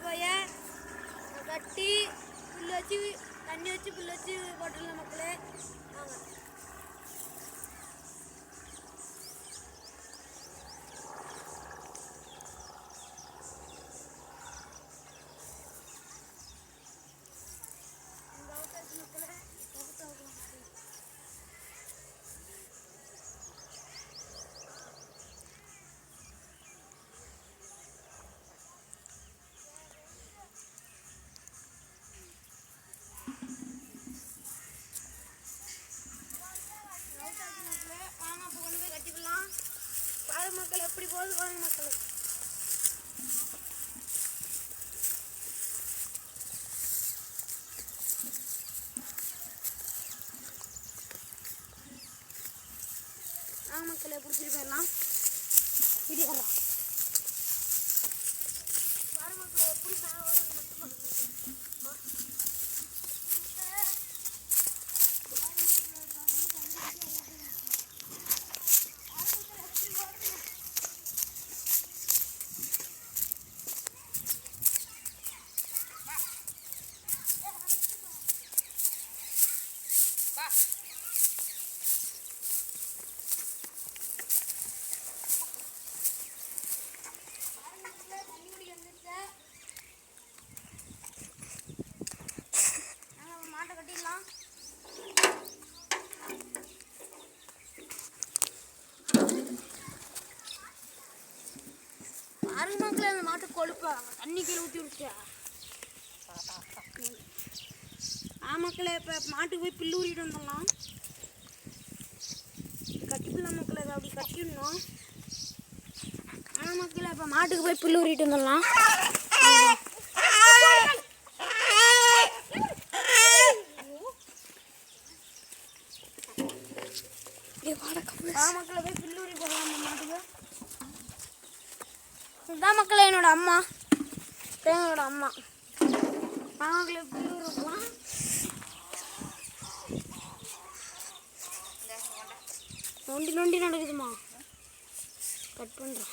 போய் கட்டி புல் வச்சு தண்ணி வச்சு புல் வச்சு போட்டுடலாம் மக்களே. வாங்க. மக்கள் எப்படி போகுது பாருங்க மக்கள். மக்களை பிடிச்சிட்டு போயிடலாம். இது பாரு மக்களை எப்படி மட்டும் மக்கள் அந்த மாட்டு கொழுப்பா தண்ணி கீழே ஊற்றி விடுச்சா. மக்களே இப்போ மாட்டுக்கு போய் பில்லு ஊறிட்டு வந்துடலாம். கட்டிப்பிடலாம் மக்களை அப்படி கட்டிடணும். மக்களே இப்போ மாட்டுக்கு போய் பில்லு ஊறிட்டு வந்துடலாம். மக்களை போய் பில்லு ஊறி போடலாம் மாட்டுக்கு. இதுதான் மக்களே என்னோட அம்மா, என்னோட அம்மா. மக்களை பில்லு ஊறலாம். நொண்டி நொண்டி நடக்குதுமா. கட் பண்ணுறேன்.